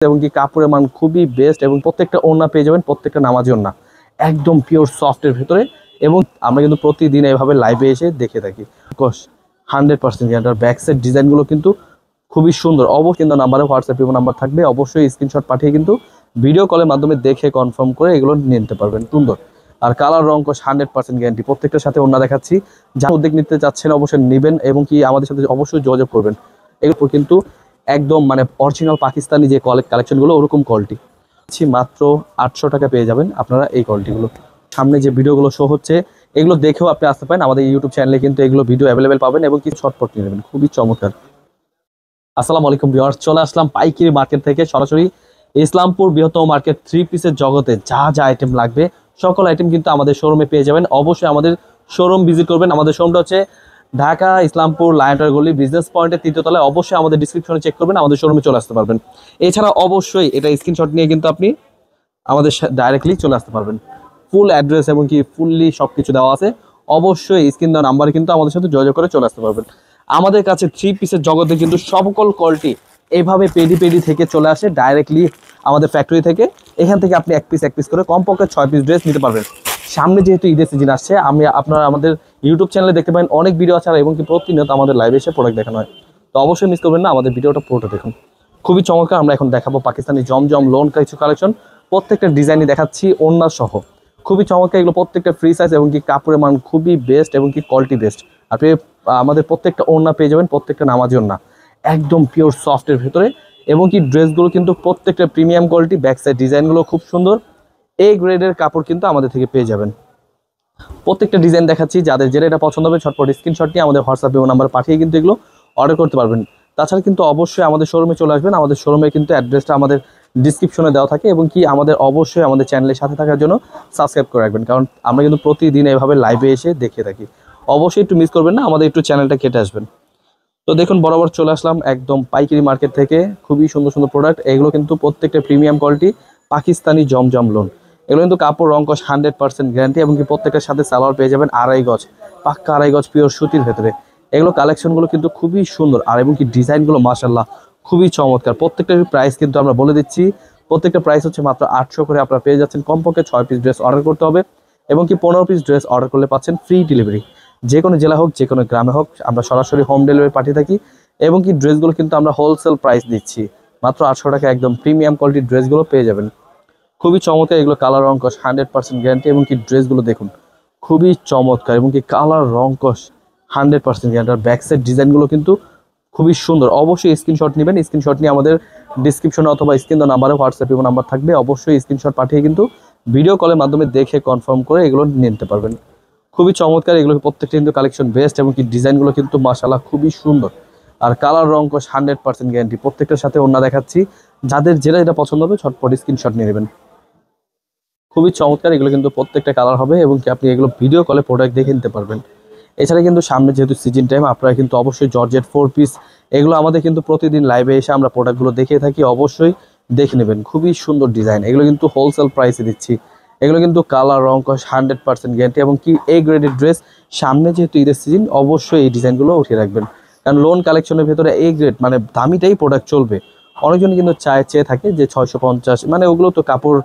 এবং কি কাপড়ের মান খুবই বেস্ট এবং প্রত্যেকটা ওড়না পেয়ে যাবেন, প্রত্যেকটা নামাজি ওড়না একদম পিওর সফটের ভেতরে। এবং আমরা কিন্তু প্রতিদিন এইভাবে লাইভে এসে দেখে থাকি। 100% এটার ব্যাক সাইড ডিজাইনগুলো কিন্তু খুবই সুন্দর। অবশ্যই কিন্তু নাম্বারে হোয়াটসঅ্যাপ নাম্বার থাকবে, অবশ্যই স্ক্রিনশট পাঠিয়ে কিন্তু ভিডিও কলের মাধ্যমে দেখে কনফার্ম করে এগুলো নিতে পারবেন। সুন্দর আর কালার রং 100% গ্যারান্টি। প্রত্যেকটার সাথে ওড়না দেখাচ্ছি, যা উদ্যোগ নিতে চাচ্ছেন অবশ্যই নেবেন এবং কি আমাদের সাথে অবশ্যই যোগাযোগ করবেন। এগুলো কিন্তু একদম মানে অরিজিনাল পাকিস্তানি যে কালেকশনগুলো ওরকম কোয়ালিটি মাত্র 800 টাকা পেয়ে যাবেন আপনারা এই কোয়ালিটিগুলো। সামনে যে ভিডিওগুলো শো হচ্ছে এগুলো দেখেও আপনি আসতে পারেন, আমাদের ইউটিউব চ্যানেলে কিন্তু এগুলো ভিডিও অ্যাভেলেবেল পাবেন এবং কিছু শর্টপট নিয়ে নেবেন, খুবই চমৎকার। আসসালামু আলাইকুম ভিউয়ার্স, চলে আসলাম পাইকারি মার্কেট থেকে সরাসরি ইসলামপুর বৃহত্তম মার্কেট। 3 পিসের জগতে যা যা আইটেম লাগবে সকল আইটেম কিন্তু আমাদের শোরুমে পেয়ে যাবেন। অবশ্যই আমাদের শোরুম ভিজিট করবেন। আমাদের শোরুমটা হচ্ছে ঢাকা ইসলামপুর লায়নটার গলি বিজনেস পয়েন্টের 3য় তলায়। অবশ্যই আমাদের ডিসক্রিপশনে চেক করবেন, আমাদের শোরুমে চলে আসতে পারবেন। এছাড়া অবশ্যই এটা স্ক্রিনশট নিয়ে কিন্তু আপনি আমাদের ডাইরেক্টলি চলে আসতে পারবেন। ফুল অ্যাড্রেস এবং কি ফুললি সব কিছু দেওয়া আছে। অবশ্যই স্ক্রিন দেওয়া নাম্বারে কিন্তু আমাদের সাথে যোগাযোগ করে চলে আসতে পারবেন। আমাদের কাছে 3 পিসের জগতে কিন্তু সকল কোয়ালিটি এইভাবে পেডি থেকে চলে আসে ডাইরেক্টলি আমাদের ফ্যাক্টরি থেকে। এখান থেকে আপনি এক পিস করে কমপক্ষে 6 পিস ড্রেস নিতে পারবেন। সামনে যেহেতু ঈদের সিজন আসছে, আপনারা আমাদের ইউটিউব চ্যানেলে দেখতে পাবেন অনেক ভিডিও আছে এবং কি প্রতিনিয়ত আমাদের লাইভে এসে প্রোডাক্ট দেখানো হয়। তো অবশ্যই মিস করবেন না, আমাদের ভিডিওটা পুরোটা দেখুন, খুবই চমৎকার। আমরা এখন দেখাবো পাকিস্তানি জমজম লোন কিছু কালেকশন, প্রত্যেকটা ডিজাইনই দেখাচ্ছি ওড়না সহ, খুবই চমৎকার। এগুলো প্রত্যেকটা ফ্রি সাইজ এবং কি কাপড়ের মান খুবই বেস্ট এবং কি কোয়ালিটি বেস্ট। আপনি আমাদের প্রত্যেকটা ওড়না পেয়ে যাবেন, প্রত্যেকটা নামাজি ওড়না একদম পিওর সফটের ভেতরে এবং কি ড্রেসগুলো কিন্তু প্রত্যেকটা প্রিমিয়াম কোয়ালিটি। ব্যাক সাইড ডিজাইনগুলো খুব সুন্দর, এই গ্রেডের কাপড় কিন্তু আমাদের থেকে পেয়ে যাবেন। প্রত্যেকটা ডিজাইন দেখাচ্ছি, যাদের যেটা এটা পছন্দ হবে ঝটপট স্ক্রিনশট নিয়ে আমাদের হোয়াটসঅ্যাপ নাম্বার পাঠিয়ে কিন্তু এগুলো অর্ডার করতে পারবেন। তাছাড়া কিন্তু অবশ্যই আমাদের শোরুমে চলে আসবেন। আমাদের শোরুমে কিন্তু অ্যাড্রেসটা আমাদের ডিসক্রিপশনে দেওয়া থাকে এবং কি আমাদের অবশ্যই আমাদের চ্যানেলের সাথে থাকার জন্য সাবস্ক্রাইব করে রাখবেন, কারণ আমরা কিন্তু প্রতিদিন এভাবে লাইভে এসে দেখে থাকি। অবশ্যই একটু মিস করবেন না, আমাদের একটু চ্যানেলটা কেটে আসবেন। তো দেখুন বরাবর চলে আসলাম একদম পাইকারি মার্কেট থেকে, খুবই সুন্দর সুন্দর প্রোডাক্ট। এগুলো কিন্তু প্রত্যেকটা প্রিমিয়াম কোয়ালিটি পাকিস্তানি জমজম লোন। এগুলো কিন্তু কাপড় রং 100% গ্যারান্টি এবং কি প্রত্যেকটার সাথে সালোয়ার পেয়ে যাবেন 2.5 গজ, পাক্কা 2.5 গজ পিওর সুতির ভেতরে। এগুলো কালেকশনগুলো কিন্তু খুবই সুন্দর আর এবং কি ডিজাইনগুলো মাশাআল্লাহ খুবই চমৎকার। প্রত্যেকটার প্রাইস কিন্তু আমরা বলে দিচ্ছি, প্রত্যেকটা প্রাইস হচ্ছে মাত্র 800 করে। আপনারা পেয়ে যাচ্ছেন কমপক্ষে 6 পিস ড্রেস অর্ডার করতে হবে এবং কি 15 পিস ড্রেস অর্ডার করলে পাচ্ছেন ফ্রি ডেলিভারি। যে কোনো জেলা হোক যে কোনো গ্রামে হোক আমরা সরাসরি হোম ডেলিভারি পাঠিয়ে থাকি এবং কি ড্রেসগুলো কিন্তু আমরা হোলসেল প্রাইস দিচ্ছি মাত্র 800 টাকা। একদম প্রিমিয়াম কোয়ালিটির ড্রেসগুলো পেয়ে যাবেন, খুবই চমৎকার। এগুলো কালার রং 100% গ্যারান্টি এবং কি ড্রেসগুলো দেখুন খুবই চমৎকার এবং কি কালার রং 100% গ্যারান্টি। আর ব্যাক সাইড ডিজাইনগুলো কিন্তু খুবই সুন্দর। অবশ্যই স্ক্রিনশট নেবেন, স্ক্রিনশট নিয়ে আমাদের ডিসক্রিপশনে অথবা স্ক্রিন নাম্বারে হোয়াটসঅ্যাপ নাম্বার থাকবে, অবশ্যই স্ক্রিনশট পাঠিয়ে কিন্তু ভিডিও কলের মাধ্যমে দেখে কনফার্ম করে এগুলো নিতে পারবেন। খুবই চমৎকার, এগুলো প্রত্যেকটা কিন্তু কালেকশন বেস্ট এবং কি ডিজাইনগুলো কিন্তু মাশাআল্লাহ খুবই সুন্দর। আর কালার রং 100% গ্যারান্টি। প্রত্যেকটার সাথে ওড়না দেখাচ্ছি, যাদের যেটা পছন্দ হবে ঝটপট স্ক্রিনশট নিয়ে নেবেন, খুবই চমৎকার। এগুলো কিন্তু প্রত্যেকটা কালার হবে এবং কি আপনি এগুলো ভিডিও কলে প্রোডাক্ট দেখে নিতে পারবেন। এছাড়া কিন্তু সামনে যেহেতু সিজন টাইম, আপনারা কিন্তু অবশ্যই জর্জেট 4 পিস এগুলো আমাদের কিন্তু প্রতিদিন লাইভে এসে আমরা প্রোডাক্টগুলো দেখিয়ে থাকি, অবশ্যই দেখে নেবেন, খুবই সুন্দর ডিজাইন। এগুলো কিন্তু হোলসেল প্রাইসে দিচ্ছি। এগুলো কিন্তু কালার রং 100% গ্যারান্টি এবং কি এই গ্রেডের ড্রেস। সামনে যেহেতু ঈদের সিজন, অবশ্যই এই ডিজাইনগুলো উঠিয়ে রাখবেন, কারণ লোন কালেকশনের ভেতরে এই গ্রেড মানে দামিটাই প্রোডাক্ট চলবে। অনেকজন কিন্তু চেয়ে থাকে যে 650, মানে ওগুলো তো কাপড়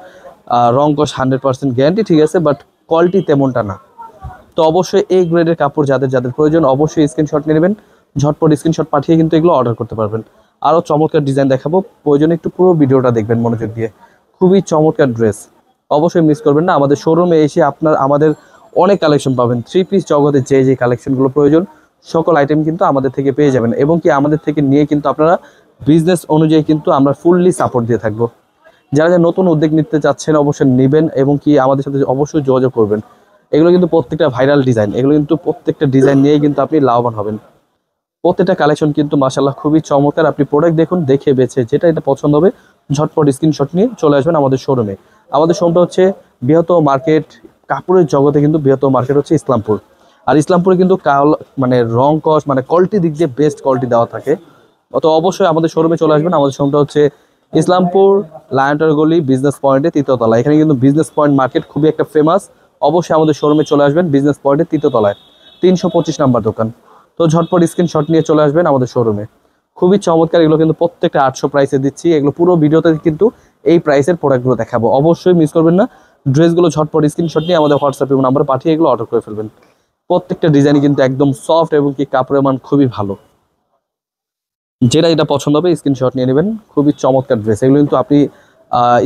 রং 100% গ্যারান্টি ঠিক আছে, বাট কোয়ালিটি তেমনটা না। তো অবশ্যই এই গ্রেডের কাপড় যাদের যাদের প্রয়োজন অবশ্যই স্ক্রিনশট নিয়ে নেবেন, ঝটপট স্ক্রিনশট পাঠিয়ে কিন্তু এগুলো অর্ডার করতে পারবেন। আরও চমৎকার ডিজাইন দেখাবো, প্রয়োজনে একটু পুরো ভিডিওটা দেখবেন মনোযোগ দিয়ে, খুবই চমৎকার ড্রেস। অবশ্যই মিস করবেন না, আমাদের শোরুমে এসে আমাদের অনেক কালেকশন পাবেন। 3 পিস জগতে যে কালেকশনগুলো প্রয়োজন সকল আইটেম কিন্তু আমাদের থেকে পেয়ে যাবেন এবং কি আমাদের থেকে নিয়ে কিন্তু আপনারা বিজনেস অনুযায়ী কিন্তু আমরা ফুললি সাপোর্ট দিয়ে থাকবো। যারা নতুন উদ্যোগ নিতে চাচ্ছেন অবশ্যই নেবেন এবং কি আমাদের সাথে অবশ্যই যোগাযোগ করবেন। এগুলো কিন্তু প্রত্যেকটা ভাইরাল ডিজাইন, এগুলো কিন্তু প্রত্যেকটা ডিজাইন নিয়ে কিন্তু আপনি লাভবান হবেন। প্রত্যেকটা কালেকশন কিন্তু মাশাআল্লাহ খুবই চমৎকার। আপনি প্রোডাক্ট দেখুন, দেখে বেছে যেটা এটা পছন্দ হবে ঝটপট স্ক্রিনশট নিয়ে চলে আসবেন আমাদের শোরুমে। আমাদের শোরুমটা হচ্ছে বৃহত্তম মার্কেট, কাপড়ের জগতে কিন্তু বৃহত্তম মার্কেট হচ্ছে ইসলামপুর। আর ইসলামপুরে কিন্তু মানে রং মানে কোয়ালিটি দিক দিয়ে বেস্ট কোয়ালিটি দেওয়া থাকে। তো অবশ্যই আমাদের শোরুমে চলে আসবেন। আমাদের শোরুমটা হচ্ছে ইসলামপুর লায়নটার গলি বিজনেস পয়েন্টে 3য় তলায়। এখানে কিন্তু বিজনেস পয়েন্ট মার্কেট খুবই একটা ফেমাস। অবশ্যই আমাদের শোরুমে চলে আসবেন বিজনেস পয়েন্টে 3য় তলায় 325 নাম্বার দোকান। তো ঝটপট স্ক্রিনশট নিয়ে চলে আসবেন আমাদের শোরুমে। খুবই চমৎকার। এগুলো কিন্তু প্রত্যেকটা 800 প্রাইসে দিচ্ছি। এগুলো পুরো ভিডিওতে কিন্তু এই প্রাইসের প্রোডাক্টগুলো দেখাবো, অবশ্যই মিস করবেন না। ড্রেসগুলো ঝটপট স্ক্রিনশট নিয়ে আমাদের হোয়াটসঅ্যাপে নাম্বারে পাঠিয়ে এগুলো অর্ডার করে ফেলবেন। প্রত্যেকটা ডিজাইনই কিন্তু একদম সফট এবং কি কাপড়ের মান খুবই ভালো। যেটা পছন্দ হবে স্ক্রিনশট নিয়ে নেবেন। খুবই চমৎকার ড্রেস। এগুলো কিন্তু আপনি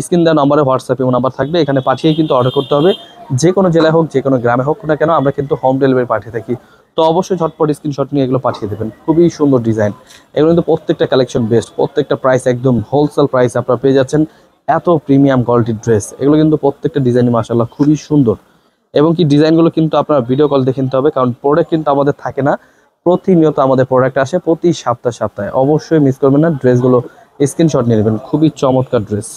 স্ক্রিন দেওয়া নাম্বারে হোয়াটসঅ্যাপে নাম্বার থাকবে, এখানে পাঠিয়ে কিন্তু অর্ডার করতে হবে। যে কোনো জেলায় হোক, যে কোনো গ্রামে হোক না কেন, আমরা কিন্তু হোম ডেলিভারি পাঠিয়ে থাকি। তো অবশ্যই ঝটপট স্ক্রিনশট নিয়ে এগুলো পাঠিয়ে দেবেন। খুবই সুন্দর ডিজাইন। এগুলো কিন্তু প্রত্যেকটা কালেকশন বেস্ট, প্রত্যেকটা প্রাইস একদম হোলসেল প্রাইস আপনারা পেয়ে যাচ্ছেন। এত প্রিমিয়াম কোয়ালিটির ড্রেস। এগুলো কিন্তু প্রত্যেকটা ডিজাইনই মাশাআল্লাহ খুবই সুন্দর। এবং কি ডিজাইনগুলো কিন্তু আপনার ভিডিও কল দেখে নিতে হবে, কারণ প্রোডাক্ট কিন্তু আমাদের থাকে না, প্রতিনিয়ত আমাদের প্রোডাক্ট আসে প্রতি সপ্তাহে। অবশ্যই মিস করবেন না, ড্রেসগুলো স্ক্রিনশট নিয়ে নেবেন। খুবই চমৎকার ড্রেস।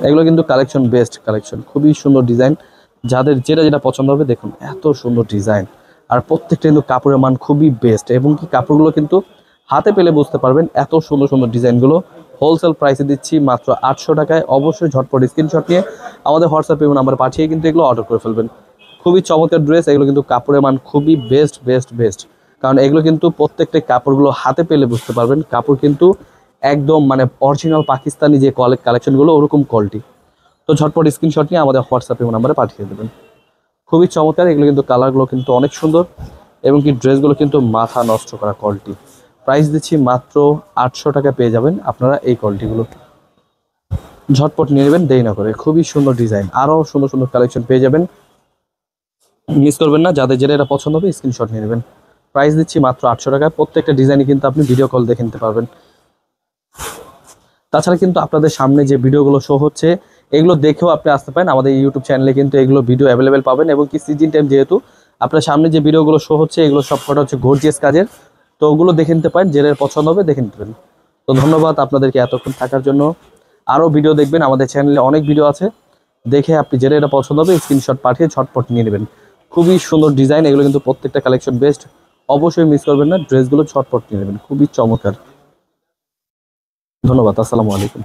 এগুলো কিন্তু কালেকশন বেস্ট কালেকশন, খুবই সুন্দর ডিজাইন। যাদের যেটা পছন্দ হবে, দেখুন এত সুন্দর ডিজাইন। আর প্রত্যেকটা কিন্তু কাপড়ের মান খুবই বেস্ট, এবং কি কাপড়গুলো কিন্তু হাতে পেলে বুঝতে পারবেন এত সুন্দর সুন্দর ডিজাইনগুলো। হোলসেল প্রাইসে দিচ্ছি মাত্র 800 টাকায়। অবশ্যই ঝটপট স্ক্রিনশট নিয়ে আমাদের হোয়াটসঅ্যাপে নাম্বার পাঠিয়ে কিন্তু এগুলো অর্ডার করে ফেলবেন। খুবই চমৎকার ড্রেস। এগুলো কিন্তু কাপড়ের মান খুবই বেস্ট, কারণ এগুলো কিন্তু প্রত্যেকটা কাপড়গুলো হাতে পেলে বুঝতে পারবেন। কাপড় কিন্তু একদম মানে অরিজিনাল পাকিস্তানি যে কালেকশনগুলো, ওরকম কোয়ালিটি। তো ঝটপট স্ক্রিনশট নিয়ে আমাদের হোয়াটসঅ্যাপে নাম্বারে পাঠিয়ে দেবেন। খুবই চমৎকার। এগুলো কিন্তু কালারগুলো কিন্তু অনেক সুন্দর, এবং কি ড্রেসগুলো কিন্তু মাথা নষ্ট করা কোয়ালিটি। প্রাইস দিচ্ছি মাত্র 800 টাকা, পেয়ে যাবেন আপনারা এই কোয়ালিটিগুলো। ঝটপট নিয়ে নেবেন দেরি না করে। খুবই সুন্দর ডিজাইন, আরও সুন্দর সুন্দর কালেকশন পেয়ে যাবেন। মিস করবেন না। যাদের যেটা পছন্দ হবে স্ক্রিনশট নিয়ে নেবেন। প্রাইস দিচ্ছি মাত্র 800 টাকা। প্রত্যেকটা ডিজাইনই কিন্তু আপনি ভিডিও কল দেখে নিতে পারবেন। তাছাড়া কিন্তু আপনাদের সামনে যে ভিডিওগুলো শো হচ্ছে, এগুলো দেখেও আপনি আসতে পারেন আমাদের ইউটিউব চ্যানেলে, কিন্তু এগুলো ভিডিও অ্যাভেলেবেল পাবেন। এবং কি সিজন টাইম যেহেতু আপনার সামনে যে ভিডিওগুলো শো হচ্ছে, এগুলো সবকটা হচ্ছে গর্জিয়াস কাজের। তো ওগুলো দেখে নিতে পারেন, যেটা পছন্দ হবে দেখে নিতে পারেন। তো ধন্যবাদ আপনাদেরকে এতক্ষণ থাকার জন্য। আরও ভিডিও দেখবেন, আমাদের চ্যানেলে অনেক ভিডিও আছে, দেখে আপনি যেটা পছন্দ হবে স্ক্রিনশট পাঠিয়ে ঝটপট নিয়ে নেবেন। খুবই সুন্দর ডিজাইন। এগুলো কিন্তু প্রত্যেকটা কালেকশন বেস্ট। অবশ্যই মিস করবেন না, ড্রেসগুলো ঝটপট নিয়ে নেবেন। খুবই চমৎকার। ধন্যবাদ। আসসালামু আলাইকুম।